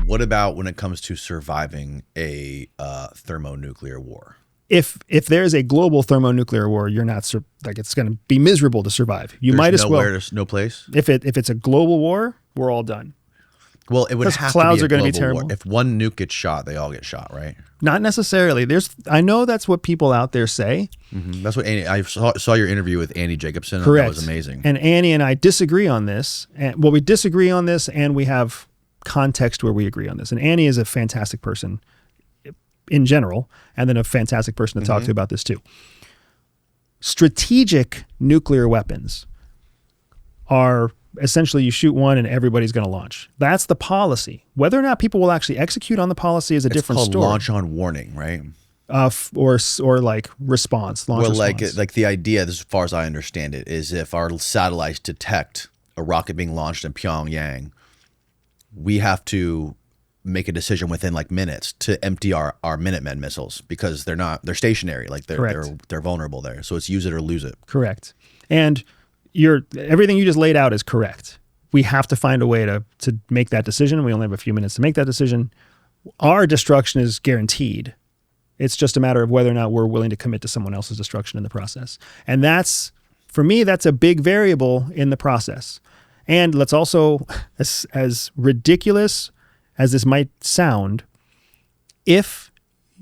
What about when it comes to surviving a thermonuclear war? If there's a global thermonuclear war, you're not like it's going to be miserable to survive. You might as well. There's no place. If it's a global war, we're all done. Well, it would Because have clouds to are be a going to be global terrible. war. If one nuke gets shot, they all get shot, right? Not necessarily. I know that's what people out there say. Mm-hmm. That's what I saw your interview with Annie Jacobson. Correct. That was amazing. And Annie and I disagree on this. Well, we disagree on this, and we have context where we agree on this. And Annie is a fantastic person in general, and then a fantastic person to talk to about this too. Strategic nuclear weapons are essentially you shoot one and everybody's going to launch. That's the policy. Whether or not people will actually execute on the policy is a different story. It's called launch on warning, right? Or like response. Launch response. like the idea, as far as I understand it, is if our satellites detect a rocket being launched in Pyongyang, we have to make a decision within like minutes to empty our Minutemen missiles because they're stationary, like they're vulnerable there. So it's use it or lose it. Correct. And everything you just laid out is correct. We have to find a way to make that decision. We only have a few minutes to make that decision. Our destruction is guaranteed. It's just a matter of whether or not we're willing to commit to someone else's destruction in the process. And for me, that's a big variable in the process. And let's also, as ridiculous as this might sound, if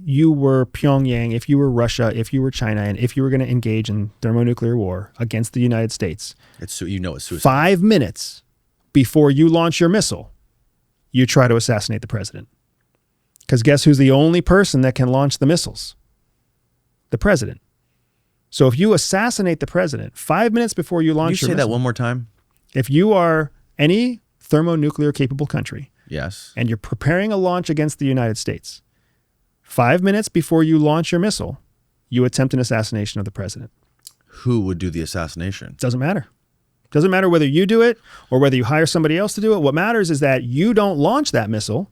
you were Pyongyang, if you were Russia, if you were China, and if you were going to engage in thermonuclear war against the United States, it's suicide. 5 minutes before you launch your missile, you try to assassinate the president. Because guess who's the only person that can launch the missiles? The president. So if you assassinate the president 5 minutes before you launch your missile. Can you say that one more time? If you are any thermonuclear capable country, yes, and you're preparing a launch against the United States, 5 minutes before you launch your missile, you attempt an assassination of the president. Who would do the assassination? Doesn't matter. Doesn't matter whether you do it or whether you hire somebody else to do it. What matters is that you don't launch that missile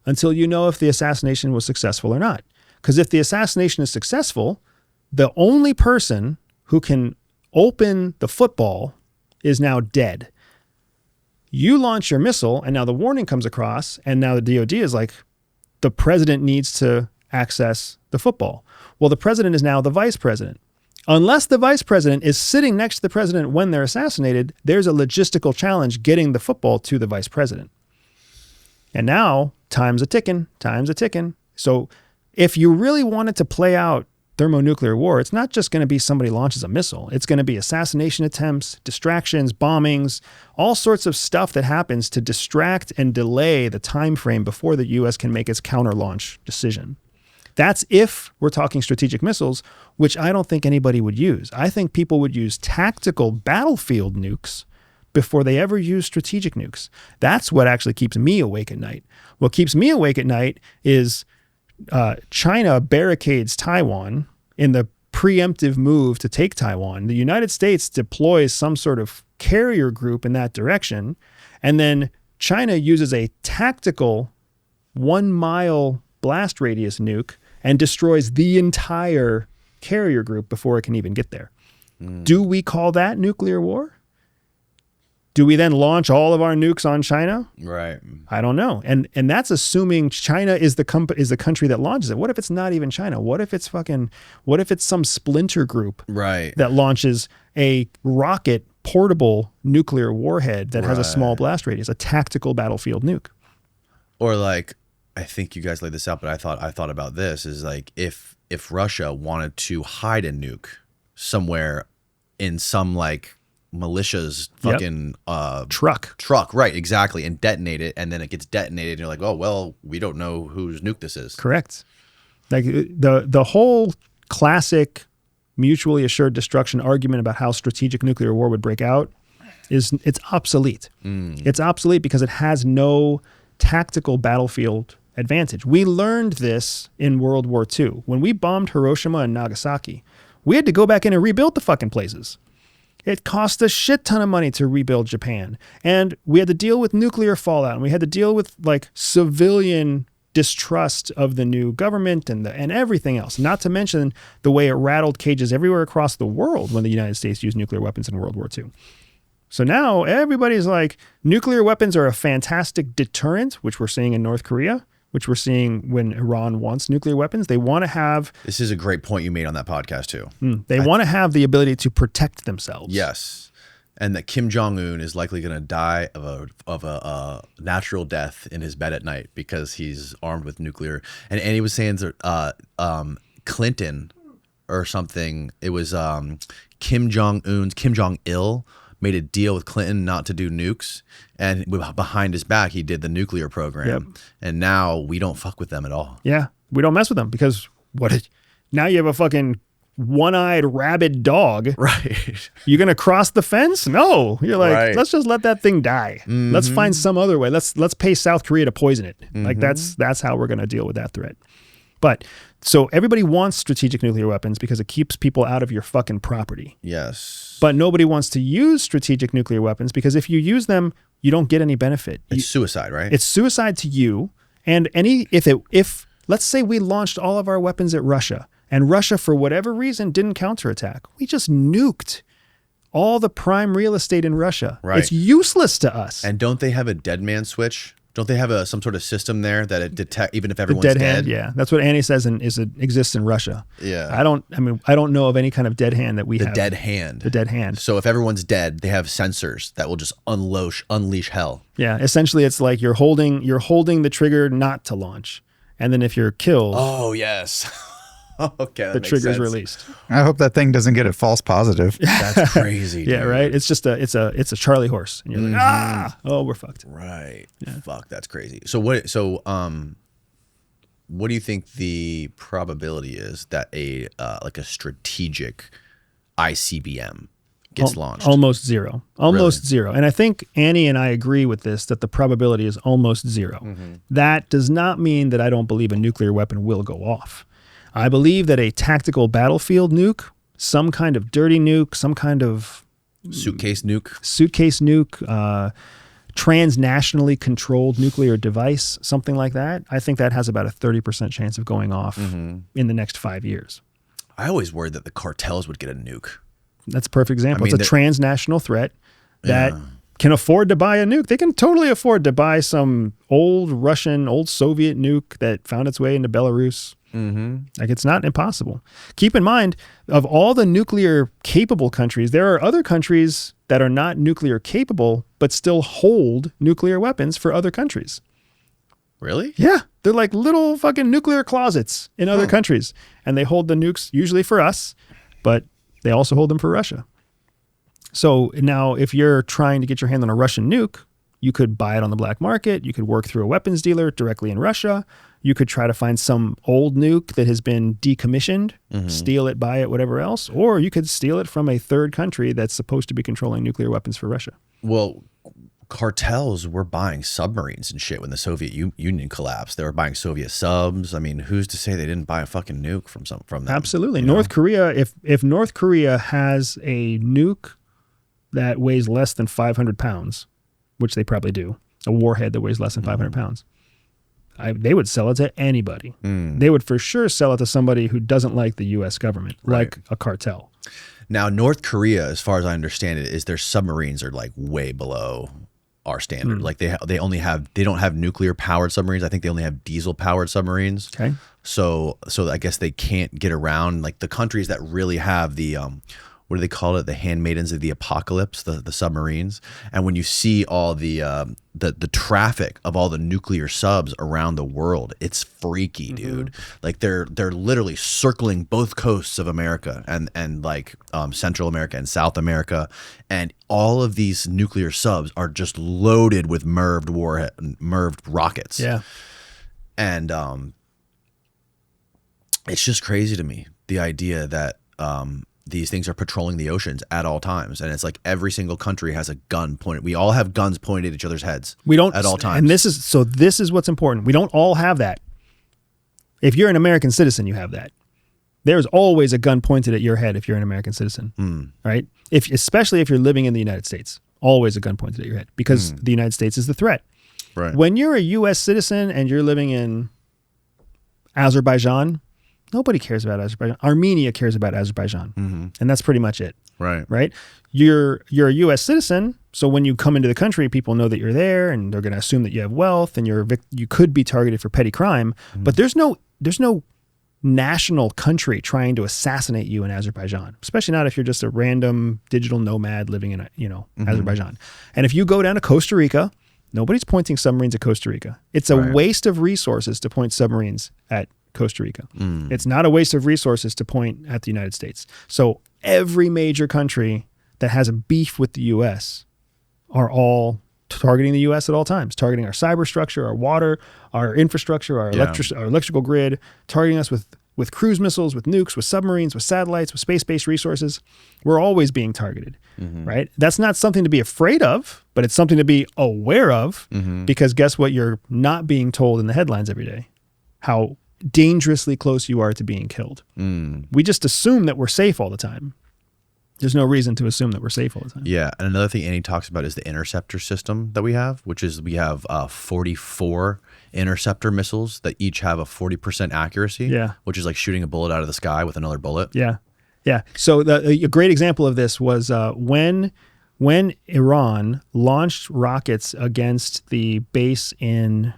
until you know if the assassination was successful or not. Because if the assassination is successful, the only person who can open the football is now dead. You launch your missile, and now the warning comes across, and now the DOD is like, the president needs to access the football. Well, the president is now the vice president. Unless the vice president is sitting next to the president when they're assassinated, there's a logistical challenge getting the football to the vice president. And now, time's a ticking. So if you really wanted to play out thermonuclear war, it's not just going to be somebody launches a missile. It's going to be assassination attempts, distractions, bombings, all sorts of stuff that happens to distract and delay the time frame before the U.S. can make its counter-launch decision. That's if we're talking strategic missiles, which I don't think anybody would use. I think people would use tactical battlefield nukes before they ever use strategic nukes. That's what actually keeps me awake at night. What keeps me awake at night is China barricades Taiwan in the preemptive move to take Taiwan. The United States deploys some sort of carrier group in that direction, and then China uses a tactical 1 mile blast radius nuke and destroys the entire carrier group before it can even get there. Do we call that nuclear war? Do we then launch all of our nukes on China? Right. I don't know. And that's assuming China is the country that launches it. What if it's not even China? What if it's some splinter group that launches a rocket portable nuclear warhead that has a small blast radius, a tactical battlefield nuke? Or like, I think you guys laid this out, but I thought about this is like if Russia wanted to hide a nuke somewhere in some like militia's fucking truck, right, exactly, and detonate it, and then it gets detonated and you're like, oh well, we don't know whose nuke this is. Correct. Like the whole classic mutually assured destruction argument about how strategic nuclear war would break out it's obsolete. It's obsolete because it has no tactical battlefield advantage. We learned this in World War II. When we bombed Hiroshima and Nagasaki, we had to go back in and rebuild the fucking places. It cost a shit ton of money to rebuild Japan. And we had to deal with nuclear fallout, and we had to deal with like civilian distrust of the new government and everything else. Not to mention the way it rattled cages everywhere across the world when the United States used nuclear weapons in World War II. So now everybody's like, nuclear weapons are a fantastic deterrent, which we're seeing in North Korea, which we're seeing when Iran wants nuclear weapons. They want to have... This is a great point you made on that podcast too. They want to have the ability to protect themselves. Yes. And that Kim Jong-un is likely going to die of a natural death in his bed at night because he's armed with nuclear. And he was saying Clinton or something. It was Kim Jong-il made a deal with Clinton not to do nukes, and behind his back he did the nuclear program. Yep. And now we don't fuck with them at all. Yeah, we don't mess with them because now you have a fucking one-eyed rabid dog. Right. You're gonna cross the fence? No. You're like, Right. let's just let that thing die. Let's find some other way. Let's pay South Korea to poison it. Like that's how we're gonna deal with that threat. But so everybody wants strategic nuclear weapons because it keeps people out of your fucking property. Yes. But nobody wants to use strategic nuclear weapons because if you use them, you don't get any benefit. It's suicide, right? It's suicide to you. And if let's say we launched all of our weapons at Russia and Russia, for whatever reason, didn't counterattack, we just nuked all the prime real estate in Russia. Right. It's useless to us. And don't they have a dead man switch? Don't they have some sort of system there that it detect even if the everyone's dead dead? hand, yeah, that's what Annie says, exists in Russia. Yeah. I don't know of any kind of dead hand that we have. The dead hand. The dead hand. So if everyone's dead, they have sensors that will just unleash hell. Yeah, essentially, it's like you're holding the trigger not to launch, and then if you're killed, Oh yes. Okay, the trigger's released. I hope that thing doesn't get a false positive. That's crazy. Yeah, dude. right. It's just it's a Charlie horse, and you're like, oh, we're fucked. Right. Yeah. Fuck, that's crazy. So what do you think the probability is that a strategic ICBM gets launched? Almost zero. Almost Really? zero. And I think Annie and I agree with this, that the probability is almost zero. That does not mean that I don't believe a nuclear weapon will go off. I believe that a tactical battlefield nuke, some kind of dirty nuke, some kind of Suitcase nuke. Transnationally controlled nuclear device, something like that, I think that has about a 30% chance of going off in the next 5 years. I always worried that the cartels would get a nuke. That's a perfect example. I mean, it's a transnational threat that can afford to buy a nuke. They can totally afford to buy some old Russian, old Soviet nuke that found its way into Belarus. Like, it's not impossible. Keep in mind, of all the nuclear capable countries, there are other countries that are not nuclear capable, but still hold nuclear weapons for other countries. Really? Yeah. They're like little fucking nuclear closets in other countries. And they hold the nukes usually for us, but they also hold them for Russia. So now if you're trying to get your hand on a Russian nuke, you could buy it on the black market. You could work through a weapons dealer directly in Russia. You could try to find some old nuke that has been decommissioned, steal it, buy it, whatever else. Or you could steal it from a third country that's supposed to be controlling nuclear weapons for Russia. Well, cartels were buying submarines and shit when the Soviet Union collapsed. They were buying Soviet subs. I mean, who's to say they didn't buy a fucking nuke from them? Absolutely. North Korea, if North Korea has a nuke that weighs less than 500 pounds, which they probably do, a warhead that weighs less than 500 pounds, they would sell it to anybody. They would for sure sell it to somebody who doesn't like the U.S. government, like a cartel. Now, North Korea, as far as I understand it, is their submarines are like way below our standard. Like they don't have nuclear powered submarines. I think they only have diesel powered submarines. Okay. So I guess they can't get around like the countries that really have the what do they call it? The handmaidens of the apocalypse, the submarines. And when you see all the traffic of all the nuclear subs around the world, it's freaky, dude. Like they're literally circling both coasts of America and like Central America and South America, and all of these nuclear subs are just loaded with MIRVed rockets. Yeah. And it's just crazy to me, the idea that these things are patrolling the oceans at all times. And it's like every single country has a gun pointed. We all have guns pointed at each other's heads. We don't at all times. And this is what's important. We don't all have that. If you're an American citizen, you have that. There's always a gun pointed at your head if you're an American citizen, right? Especially if you're living in the United States, always a gun pointed at your head because the United States is the threat. Right. When you're a U.S. citizen and you're living in Azerbaijan, Nobody cares about Azerbaijan. Armenia cares about Azerbaijan. And that's pretty much it. Right. Right? You're a U.S. citizen, so when you come into the country, people know that you're there, and they're going to assume that you have wealth, and you could be targeted for petty crime. But there's no national country trying to assassinate you in Azerbaijan, especially not if you're just a random digital nomad living in Azerbaijan. And if you go down to Costa Rica, nobody's pointing submarines at Costa Rica. It's a waste of resources to point submarines at Costa Rica. It's not a waste of resources to point at the United States. So every major country that has a beef with the U.S. are all targeting the U.S. at all times, targeting our cyber structure, our water, our infrastructure, our electrical grid, targeting us with cruise missiles, with nukes, with submarines, with satellites, with space-based resources. We're always being targeted, right? That's not something to be afraid of, but it's something to be aware of, because guess what? You're not being told in the headlines every day how dangerously close you are to being killed. We just assume that we're safe all the time. There's no reason to assume that we're safe all the time. Yeah, and another thing Andy talks about is the interceptor system that we have, which is we have 44 interceptor missiles that each have a 40% accuracy, which is like shooting a bullet out of the sky with another bullet. Yeah. So a great example of this was when Iran launched rockets against the base in,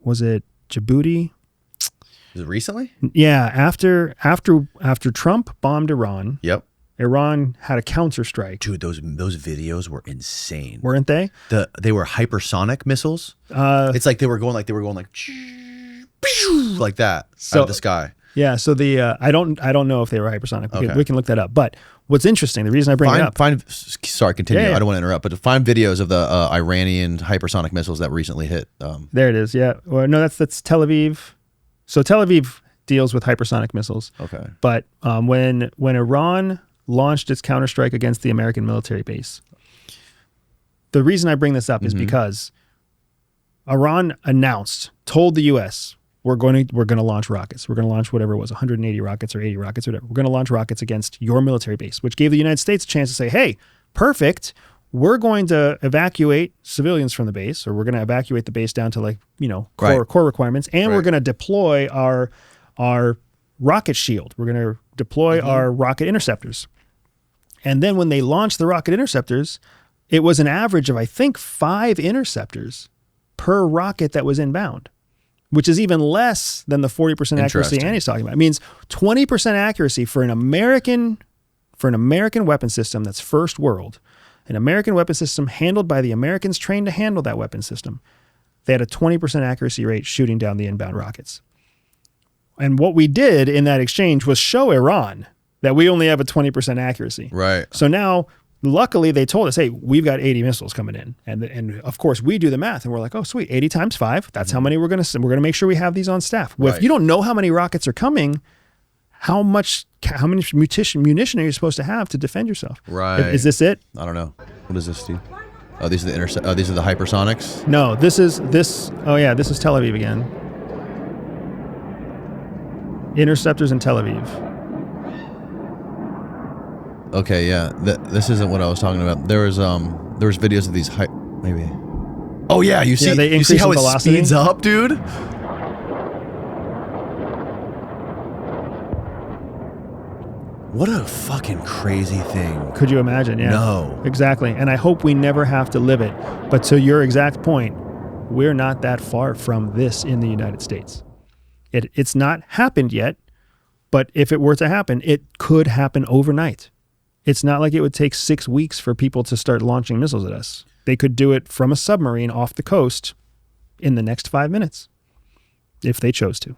was it Djibouti? Was it recently? Yeah, after Trump bombed Iran. Yep. Iran had a counterstrike. Dude, those videos were insane. Weren't they? They were hypersonic missiles. It's like they were going like like that out of the sky. Yeah. So I don't know if they were hypersonic. We can look that up. But what's interesting, the reason I bring it up. Sorry, continue. I don't want to interrupt, but find videos of the Iranian hypersonic missiles that recently hit. There it is. Yeah. Well, no, that's Tel Aviv. So Tel Aviv deals with hypersonic missiles. Okay. But when Iran launched its counterstrike against the American military base, the reason I bring this up is because Iran told the U.S., we're going to launch rockets. We're going to launch whatever it was, 180 rockets or 80 rockets, whatever. We're going to launch rockets against your military base, which gave the United States a chance to say, hey, perfect. We're going to evacuate civilians from the base, or we're going to evacuate the base down to core requirements, and we're going to deploy our rocket shield. We're going to deploy our rocket interceptors. And then when they launched the rocket interceptors, it was an average of, I think, 5 interceptors per rocket that was inbound, which is even less than the 40% accuracy Andy's talking about. It means 20% accuracy for an American weapon system that's first world, an American weapon system handled by the Americans trained to handle that weapon system. They had a 20% accuracy rate shooting down the inbound rockets. And what we did in that exchange was show Iran that we only have a 20% accuracy. Right. So now, luckily, they told us, hey, we've got 80 missiles coming in. And of course, we do the math, and we're like, oh, sweet, 80 times 5, that's how many we're going to make sure we have these on staff. Well, if you don't know how many rockets are coming, how many munition are you supposed to have to defend yourself? Right. Is this it? I don't know. What is this, Steve? Oh, these are the these are the hypersonics? No, this is Tel Aviv again. Interceptors in Tel Aviv. Okay, yeah. This isn't what I was talking about. There was videos of these maybe. Oh yeah, you see how it velocity speeds up, dude? What a fucking crazy thing. Could you imagine? Yeah. No. Exactly. And I hope we never have to live it. But to your exact point, we're not that far from this in the United States. It's not happened yet, but if it were to happen, it could happen overnight. It's not like it would take 6 weeks for people to start launching missiles at us. They could do it from a submarine off the coast in the next 5 minutes, if they chose to.